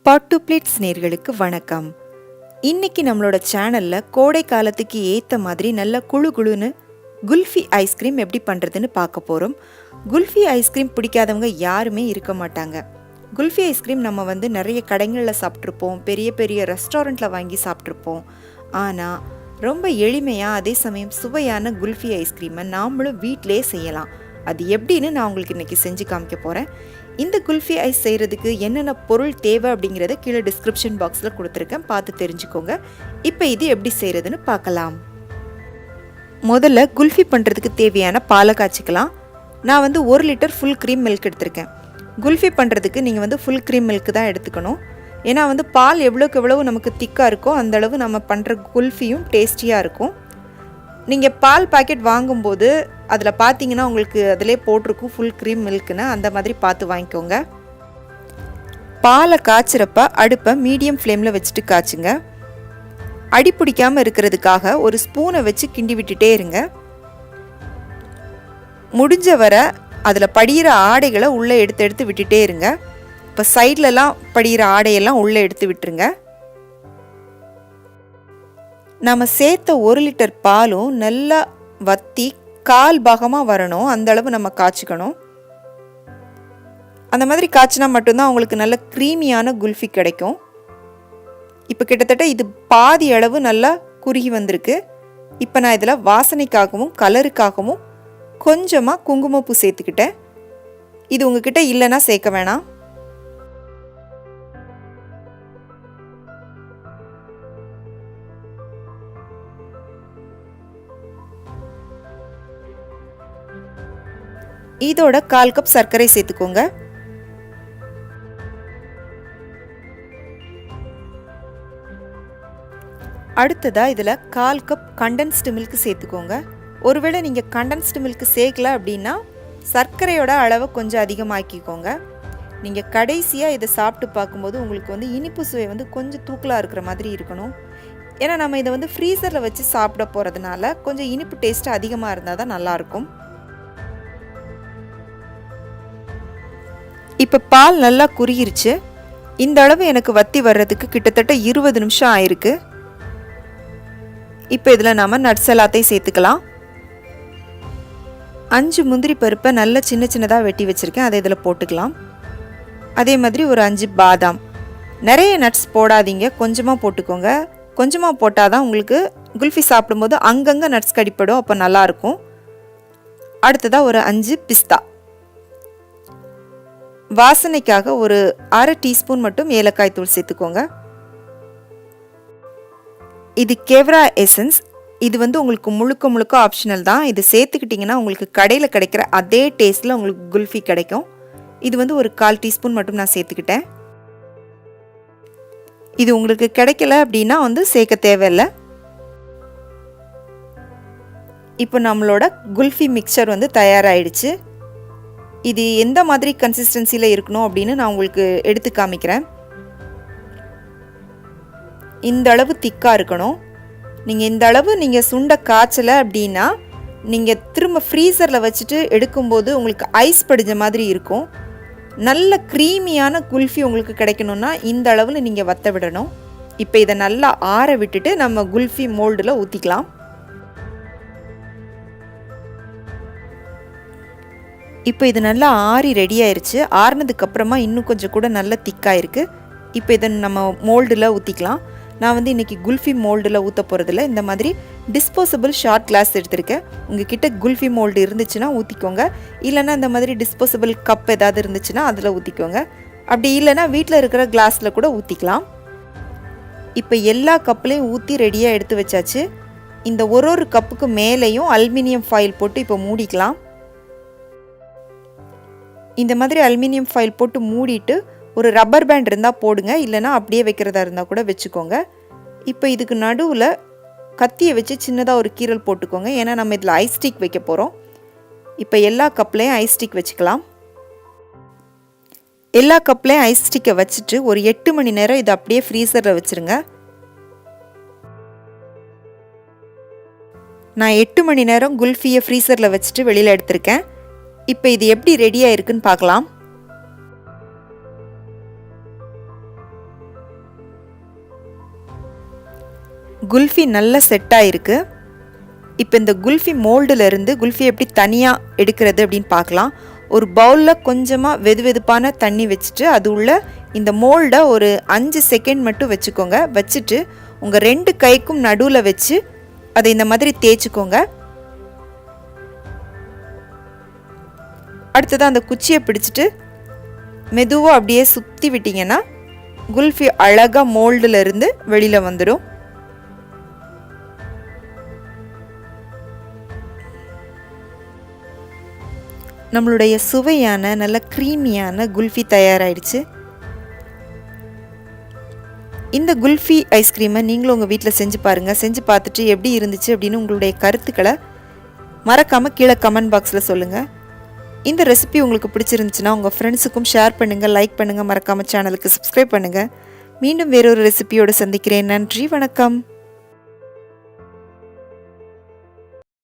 Pot to plates நேயர்களுக்கு வணக்கம். இன்னைக்கு நம்மளோட சேனல்ல கோடை காலத்துக்கு ஏற்ற மாதிரி நல்ல குழு குழுன்னு குல்ஃபி ஐஸ்கிரீம் எப்படி பண்ணுறதுன்னு பார்க்க போகிறோம். குல்ஃபி ஐஸ்கிரீம் பிடிக்காதவங்க யாருமே இருக்க மாட்டாங்க. குல்ஃபி ஐஸ்கிரீம் நம்ம நிறைய கடைகளில் சாப்பிட்ருப்போம், பெரிய பெரிய ரெஸ்டாரண்ட்டில் வாங்கி சாப்பிட்ருப்போம். ஆனால் ரொம்ப எளிமையாக அதே சமயம் சுவையான குல்ஃபி ஐஸ்கிரீமை நாமளும் வீட்டிலே செய்யலாம். அது எப்படின்னு நான் உங்களுக்கு இன்றைக்கி செஞ்சு காமிக்க போகிறேன். இந்த குல்ஃபி ஐஸ் செய்கிறதுக்கு என்னென்ன பொருள் தேவை அப்படிங்கிறத கீழே டிஸ்கிரிப்ஷன் பாக்ஸில் கொடுத்துருக்கேன், பார்த்து தெரிஞ்சுக்கோங்க. இப்போ இது எப்படி செய்கிறதுன்னு பார்க்கலாம். முதல்ல குல்ஃபி பண்ணுறதுக்கு தேவையான பாலை காய்ச்சிக்கலாம். நான் 1 லிட்டர் ஃபுல் க்ரீம் மில்க் எடுத்திருக்கேன். குல்ஃபி பண்ணுறதுக்கு நீங்கள் ஃபுல் க்ரீம் மில்க் தான் எடுத்துக்கணும். ஏன்னா பால் எவ்வளோக்கு எவ்வளவு நமக்கு திக்காக இருக்கோ அந்தளவு நம்ம பண்ணுற குல்ஃபியும் டேஸ்டியாக இருக்கும். நீங்கள் பால் பாக்கெட் வாங்கும்போது அதில் பார்த்தீங்கன்னா உங்களுக்கு அதிலே போட்டிருக்கும் ஃபுல் க்ரீம் மில்க்குன்னு, அந்த மாதிரி பார்த்து வாங்கிக்கோங்க. பாலை காய்ச்சிறப்ப அடுப்பை மீடியம் ஃப்ளேமில் வச்சுட்டு காய்ச்சுங்க. அடி பிடிக்காமல் இருக்கிறதுக்காக ஒரு ஸ்பூனை வச்சு கிண்டி விட்டுட்டே இருங்க. முடிஞ்ச வர அதில் படிகிற ஆடைகளை உள்ளே எடுத்து விட்டுட்டே இருங்க. இப்போ சைட்லலாம் படிகிற ஆடையெல்லாம் உள்ளே எடுத்து விட்டுருங்க. நம்ம சேர்த்த 1 லிட்டர் பாலும் நல்லா வற்றி கால் பாகமாக வரணும், அந்தளவு நம்ம காய்ச்சிக்கணும். அந்த மாதிரி காய்ச்சினா மட்டும்தான் உங்களுக்கு நல்ல க்ரீமியான குல்ஃபி கிடைக்கும். இப்போ கிட்டத்தட்ட இது பாதி அளவு நல்லா குறுகி வந்திருக்கு. இப்போ நான் இதில் வாசனைக்காகவும் கலருக்காகவும் கொஞ்சமாக குங்குமப்பூ சேர்த்துக்கிட்டேன். இது உங்ககிட்ட இல்லைன்னா சேர்க்க வேணாம். இதோட 1/4 கப் சர்க்கரை சேர்த்துக்கோங்க. அடுத்ததா இதில் 1/4 கப் கண்டென்ஸ்டு மில்க் சேர்த்துக்கோங்க. ஒருவேளை நீங்கள் கண்டென்ஸ்டு மில்க் சேர்க்கல அப்படின்னா சர்க்கரையோட அளவை கொஞ்சம் அதிகமாக்கிக்கோங்க. நீங்கள் கடைசியாக இதை சாப்பிட்டு பார்க்கும்போது உங்களுக்கு இனிப்பு சுவை கொஞ்சம் தூக்கலாக இருக்கிற மாதிரி இருக்கணும். ஏன்னா நம்ம இதை ஃப்ரீசரில் வச்சு சாப்பிட போகிறதுனால கொஞ்சம் இனிப்பு டேஸ்ட்டு அதிகமாக இருந்தால் தான் நல்லாயிருக்கும். இப்போ பால் நல்லா குறுகிருச்சு. இந்த அளவு எனக்கு வத்தி வர்றதுக்கு கிட்டத்தட்ட 20 நிமிஷம் ஆயிருக்கு. இப்போ இதில் நம்ம நட்ஸ் எல்லாத்தையும் சேர்த்துக்கலாம். 5 முந்திரி பருப்பை நல்லா சின்ன சின்னதாக வெட்டி வச்சுருக்கேன், அதை இதில் போட்டுக்கலாம். அதே மாதிரி ஒரு 5 பாதாம். நிறைய நட்ஸ் போடாதீங்க, கொஞ்சமாக போட்டுக்கோங்க. கொஞ்சமாக போட்டால் தான் உங்களுக்கு குல்ஃபி சாப்பிடும்போது அங்கங்கே நட்ஸ் கடிப்படும், அப்போ நல்லாயிருக்கும். அடுத்ததாக ஒரு 5 பிஸ்தா. வாசனைக்காக ஒரு 1/2 டீஸ்பூன் மட்டும் ஏலக்காய் தூள் சேர்த்துக்கோங்க. இது கெவ்ரா எசன்ஸ். இது உங்களுக்கு முழுக்க ஆப்ஷனல் தான். இது சேர்த்துக்கிட்டிங்கன்னா உங்களுக்கு கடையில் கிடைக்கிற அதே டேஸ்ட்டில் உங்களுக்கு குல்ஃபி கிடைக்கும். இது ஒரு 1/4 டீஸ்பூன் மட்டும் நான் சேர்த்துக்கிட்டேன். இது உங்களுக்கு கிடைக்கல அப்படின்னா சேர்க்க தேவையில்லை. இப்போ நம்மளோட குல்ஃபி மிக்சர் தயாராகிடுச்சு. இது எந்த மாதிரி கன்சிஸ்டன்சியில் இருக்கணும் அப்படின்னு நான் உங்களுக்கு எடுத்து காமிக்கிறேன். இந்த அளவு திக்காக இருக்கணும். நீங்கள் இந்த அளவு நீங்கள் சுண்ட காய்ச்சலை அப்படின்னா நீங்கள் திரும்ப ஃப்ரீசரில் வச்சுட்டு எடுக்கும்போது உங்களுக்கு ஐஸ் படிஞ்ச மாதிரி இருக்கும். நல்ல க்ரீமியான குல்ஃபி உங்களுக்கு கிடைக்கணும்னா இந்த அளவில் நீங்கள் வற்ற விடணும். இப்போ இதை நல்லா ஆற விட்டுட்டு நம்ம குல்ஃபி மோல்டில் ஊற்றிக்கலாம். இப்போ இது நல்லா ஆறி ரெடி ஆயிடுச்சு. ஆறினதுக்கப்புறமா இன்னும் கொஞ்சம் கூட நல்லா திக்காயிருக்கு. இப்போ இதை நம்ம மோல்டில் ஊற்றிக்கலாம். நான் இன்றைக்கி குல்ஃபி மோல்டில் ஊற்ற போகிறதில்ல, இந்த மாதிரி டிஸ்போசபிள் ஷார்ட் கிளாஸ் எடுத்திருக்கேன். உங்ககிட்ட குல்ஃபி மோல்டு இருந்துச்சுன்னா ஊற்றிக்கோங்க. இல்லைன்னா இந்த மாதிரி டிஸ்போசபிள் கப் ஏதாவது இருந்துச்சுன்னா அதில் ஊற்றிக்கோங்க. அப்படி இல்லைன்னா வீட்டில் இருக்கிற கிளாஸில் கூட ஊற்றிக்கலாம். இப்போ எல்லா கப்லேயும் ஊற்றி ரெடியாக எடுத்து வச்சாச்சு. இந்த ஒரு கப்புக்கு மேலேயும் அலுமினியம் ஃபாயில் போட்டு இப்போ மூடிக்கலாம். இந்த மாதிரி அலுமினியம் ஃபாயில் போட்டு மூடிட்டு ஒரு ரப்பர் பேண்ட் இருந்தால் போடுங்க, இல்லைனா அப்படியே வைக்கிறதா இருந்தால் கூட வச்சுக்கோங்க. இப்போ இதுக்கு நடுவில் கத்தியை வச்சு சின்னதாக ஒரு கீரல் போட்டுக்கோங்க, ஏன்னா நம்ம இதில் ஐஸ் ஸ்டிக் வைக்க போகிறோம். இப்போ எல்லா கப்லேயும் ஐஸ் ஸ்டிக் வச்சுக்கலாம். எல்லா கப்லேயும் ஐஸ் ஸ்டிக்கை வச்சுட்டு ஒரு 8 மணி நேரம் இதை அப்படியே ஃப்ரீசரில் வச்சுருங்க. நான் 8 மணி நேரம் குல்ஃபியை ஃப்ரீசரில் வச்சுட்டு வெளியில் எடுத்திருக்கேன். இப்போ இது எப்படி ரெடியாக இருக்குன்னு பார்க்கலாம். குல்ஃபி நல்லா செட் ஆகிருக்கு. இப்போ இந்த குல்ஃபி மோல்டிலிருந்து குல்ஃபி எப்படி தனியாக எடுக்கிறது அப்படின்னு பார்க்கலாம். ஒரு பவுலில் கொஞ்சமாக வெதுவெதுப்பான தண்ணி வச்சுட்டு அது உள்ள இந்த மோல்டை ஒரு 5 செகண்ட் மட்டும் வச்சுக்கோங்க. வச்சுட்டு உங்கள் 2 கைக்கும் நடுவில் வச்சு அதை இந்த மாதிரி தேய்ச்சிக்கோங்க. அடுத்ததாக அந்த குச்சியை பிடிச்சிட்டு மெதுவாக அப்படியே சுற்றி விட்டிங்கன்னா குல்ஃபி அழகாக மோல்டிலிருந்து வெளியில் வந்துடும். நம்மளுடைய சுவையான நல்ல க்ரீமியான குல்ஃபி தயாராகிடுச்சு. இந்த குல்ஃபி ஐஸ்கிரீமை நீங்களும் உங்கள் வீட்டில் செஞ்சு பாருங்கள். செஞ்சு பார்த்துட்டு எப்படி இருந்துச்சு அப்படின்னு உங்களுடைய கருத்துக்களை மறக்காமல் கீழே கமெண்ட் பாக்ஸில் சொல்லுங்கள். இந்த ரெசிபி உங்களுக்கு பிடிச்சிருந்துச்சுன்னா உங்கள் ஃப்ரெண்ட்ஸுக்கும் ஷேர் பண்ணுங்கள், லைக் பண்ணுங்கள், மறக்காமல் சேனலுக்கு சப்ஸ்கிரைப் பண்ணுங்கள். மீண்டும் வேறொரு ரெசிபியோடு சந்திக்கிறேன். நன்றி, வணக்கம்.